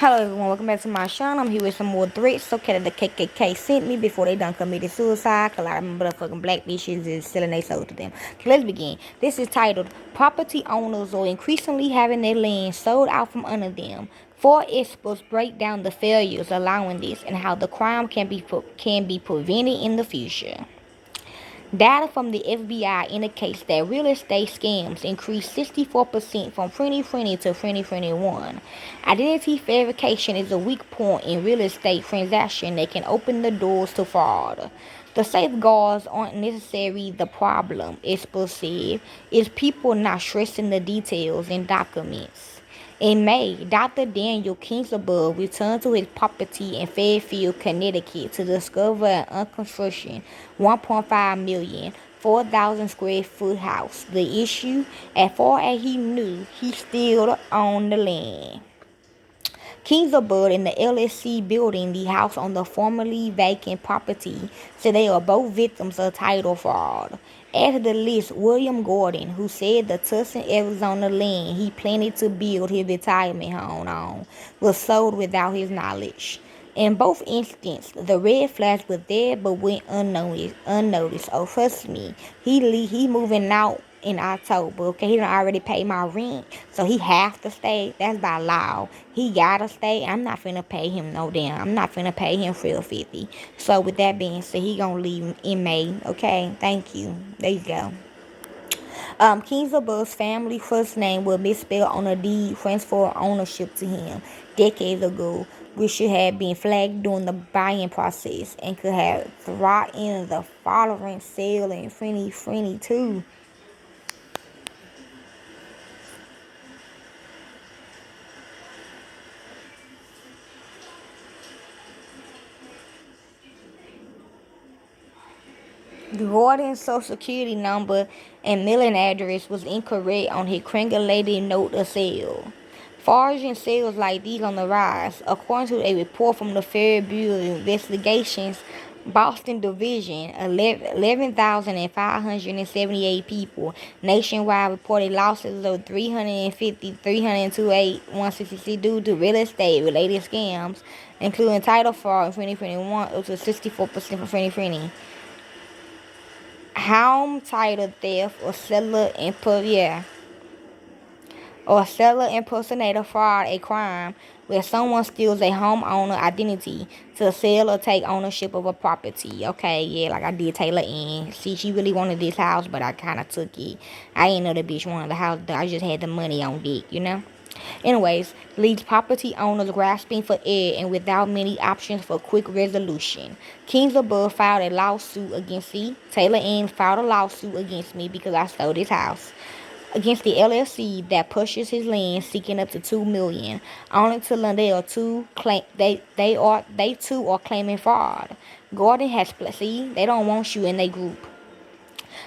Hello everyone, welcome back to my channel. I'm here with some more threats. Okay, that the KKK sent me before they done committed suicide. Cause a lot of motherfucking black bitches is selling their soul to them. Okay, let's begin. This is titled, Property Owners Are Increasingly Having Their Land Sold Out From Under Them. 4 experts break down the failures allowing this and how the crime can be prevented in the future. Data from the FBI indicates that real estate scams increased 64% from 2020 to 2021. Identity verification is a weak point in real estate transactions that can open the doors to fraud. The safeguards aren't necessarily the problem, experts said. It's people not stressing the details in documents. In May, Dr. Daniel Kingsabove returned to his property in Fairfield, Connecticut to discover an unconstructed 1.5 million, 4,000 square foot house. The issue, as far as he knew, he still owned the land. Kingsabove and the LSC building the house on the formerly vacant property said they are both victims of title fraud. Add to the list William Gordon, who said the Tucson, Arizona land he planned to build his retirement home on was sold without his knowledge. In both instances, the red flags were there but went unnoticed. Oh, trust me, he moving out in October. Okay, he done already paid my rent, so he have to stay. That's by law. He gotta stay. I'm not finna pay him no damn. I'm not finna pay him $450. So with that being said, he gonna leave in May. Okay, thank you. There you go. Kingsabove's family first name was misspelled on a deed transfer ownership to him decades ago, which should have been flagged during the buying process and could have threatened the following sale in 2022. Gordon's social security number and mailing address was incorrect on his triangulated note of sale. Fraudulent sales like these on the rise, according to a report from the Federal Bureau of Investigations, Boston Division, 11,578 people nationwide reported losses of 302,166 due to real estate related scams, including title fraud in 2021 up to 64% from 2020. Home title theft or seller impersonator fraud, a crime where someone steals a homeowner identity to sell or take ownership of a property. Okay, yeah, like I did Taylor Ann. See, she really wanted this house, but I kind of took it. I didn't know the bitch wanted the house. I just had the money on deck. Anyways, leaves property owners grasping for air and without many options for quick resolution. Kingsabove filed a lawsuit against me. Taylor Ann filed a lawsuit against me because I stole this house. Against the LLC that pushes his land, seeking up to $2 million, only to learn they too are claiming fraud. Gordon has they don't want you in their group.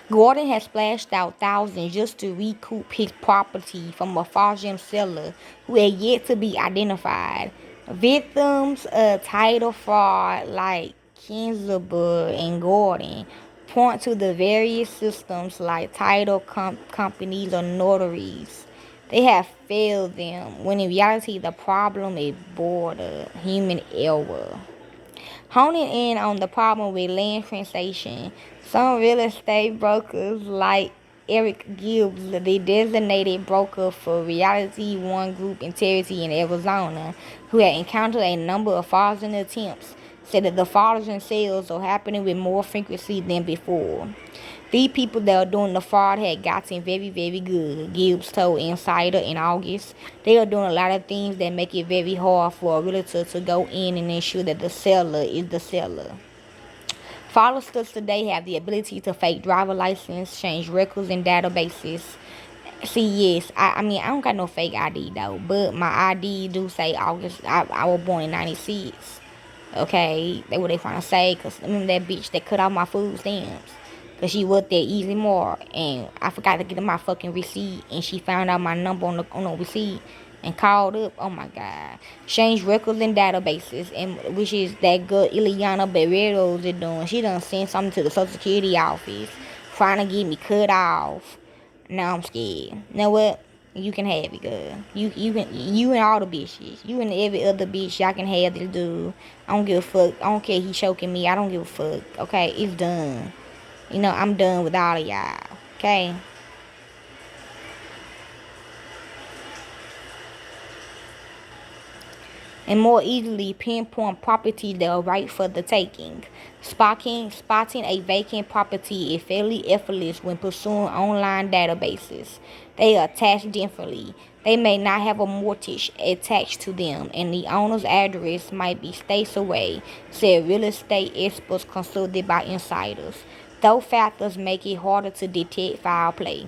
Gordon has splashed out thousands just to recoup his property from a fraudulent seller who had yet to be identified. Victims of title fraud like Kingsabove and Gordon point to the various systems like title companies or notaries. They have failed them, when in reality the problem is border human error. Honing in on the problem with land transaction, some real estate brokers like Eric Gibbs, the designated broker for Realty One Group in Terry in Arizona, who had encountered a number of fraudulent attempts, said that the fraudulent sales are happening with more frequency than before. These people that are doing the fraud had gotten very, very good, Gibbs told Insider in August. They are doing a lot of things that make it very hard for a realtor to go in and ensure that the seller is the seller. Fraudsters today have the ability to fake driver license, change records and databases. See, yes, I mean, I don't got no fake ID though, but my ID do say August. I was born in 96. Okay, that's what they trying to say, because remember that bitch that cut off my food stamps. Because she worked at Easy Mart, and I forgot to get my fucking receipt, and she found out my number on the receipt and called up. Oh my God. Change records and databases, and which is that good Ileana Barreros is doing. She done sent something to the Social Security office trying to get me cut off. Now I'm scared. You know what? You can have it, girl. You and all the bitches. You and every other bitch, y'all can have this dude. I don't give a fuck. I don't care he choking me. I don't give a fuck. Okay, it's done. You know, I'm done with all of y'all. Okay? And more easily pinpoint properties that are right for the taking. Spotting a vacant property is fairly effortless when pursuing online databases. They are attached differently. They may not have a mortgage attached to them, and the owner's address might be states away, said real estate experts consulted by insiders. Those factors make it harder to detect foul play.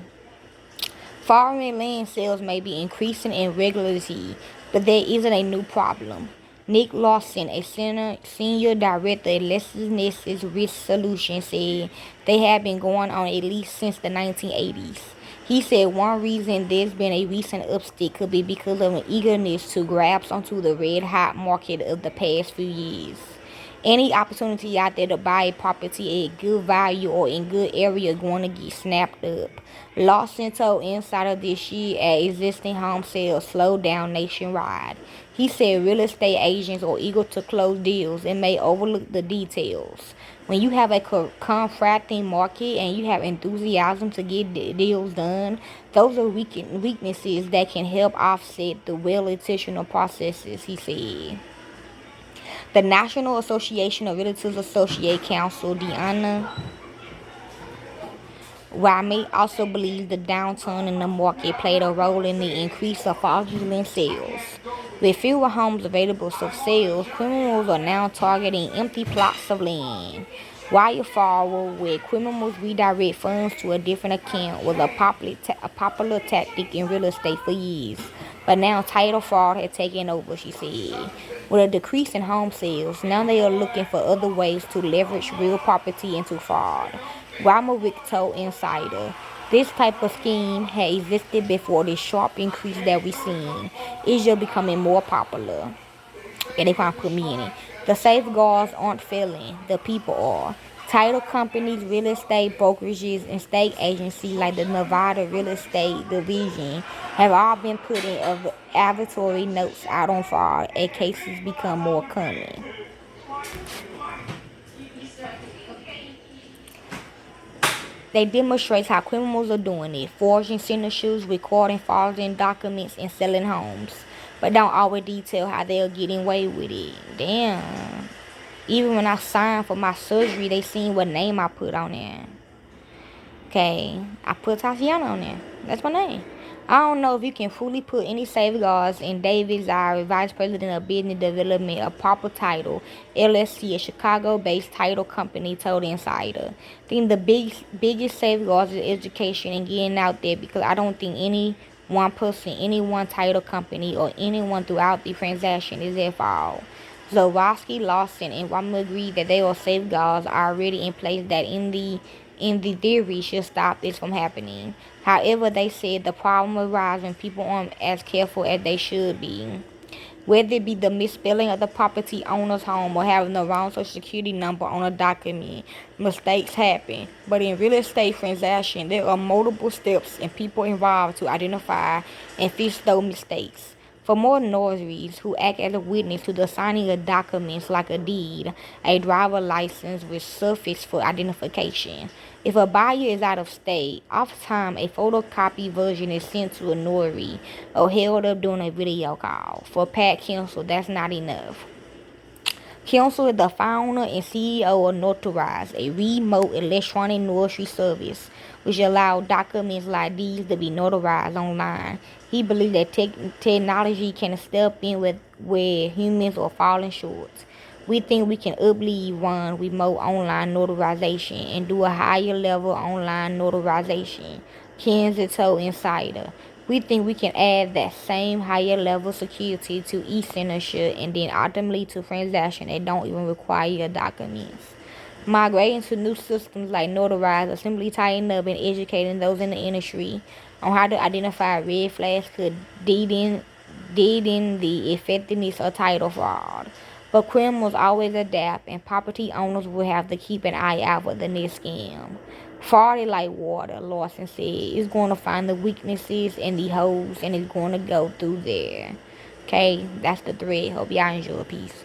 Foreign land sales may be increasing in regularity, but there isn't a new problem. Nick Lawson, a senior director at LexisNexis Risk Solutions, said they have been going on at least since the 1980s. He said one reason there's been a recent upstick could be because of an eagerness to grab onto the red-hot market of the past few years. Any opportunity out there to buy a property at good value or in good area going to get snapped up. Lawson told Insider this year as existing home sales slowed down nationwide. He said real estate agents are eager to close deals and may overlook the details. When you have a contracting market and you have enthusiasm to get deals done, those are weaknesses that can help offset the well-intentional processes, he said. The National Association of Realtors Associate Counsel Deanna Ramey also believes the downturn in the market played a role in the increase of fraudulent sales. With fewer homes available for sales, criminals are now targeting empty plots of land. Wire fraud, where criminals redirect funds to a different account, was a popular tactic in real estate for years. But now title fraud has taken over, she said. With a decrease in home sales, now they are looking for other ways to leverage real property into fraud. Romovic told Insider, this type of scheme had existed before the sharp increase that we've seen. It's just becoming more popular. And they can't put me in it. The safeguards aren't failing. The people are. Title companies, real estate brokerages, and state agencies like the Nevada Real Estate Division have all been putting advisory notes out on fraud as cases become more common. They demonstrate how criminals are doing it, forging signatures, recording fraudulent documents, and selling homes, but don't always detail how they are getting away with it. Damn. Even when I signed for my surgery, they seen what name I put on there. Okay, I put Tatiana on there. That's my name. I don't know if you can fully put any safeguards in David Zari, Vice President of Business Development of Proper Title, LLC, a Chicago-based title company, told Insider. I think the biggest safeguards is education and getting out there, because I don't think any one person, any one title company, or anyone throughout the transaction is at fault. Zoroski, Lawson, and Ramu agreed that there are safeguards already in place that in the theory should stop this from happening. However, they said the problem arises when people aren't as careful as they should be. Whether it be the misspelling of the property owner's home or having the wrong social security number on a document, mistakes happen. But in real estate transactions, there are multiple steps and people involved to identify and fix those mistakes. For more notaries who act as a witness to the signing of documents like a deed, a driver license with suffice for identification. If a buyer is out of state, oftentimes a photocopy version is sent to a notary or held up during a video call. For Pat Kinsel, that's not enough. Kinsel is the founder and CEO of Notarize, a remote electronic notary service which allows documents like these to be notarized online. He believes that technology can step in where humans are falling short. We think we can uplead one remote online notarization and do a higher level online notarization, Kansas told Insider. We think we can add that same higher level security to e-signature and then ultimately to transactions that don't even require documents. Migrating to new systems like Notarize or simply tightening up and educating those in the industry on how to identify red flags could deaden the effectiveness of title fraud. But criminals always adapt, and property owners will have to keep an eye out for the next scam. Farty like water, Lawson said. It's going to find the weaknesses and the holes, and it's going to go through there. Okay, that's the thread. Hope y'all enjoy. Peace.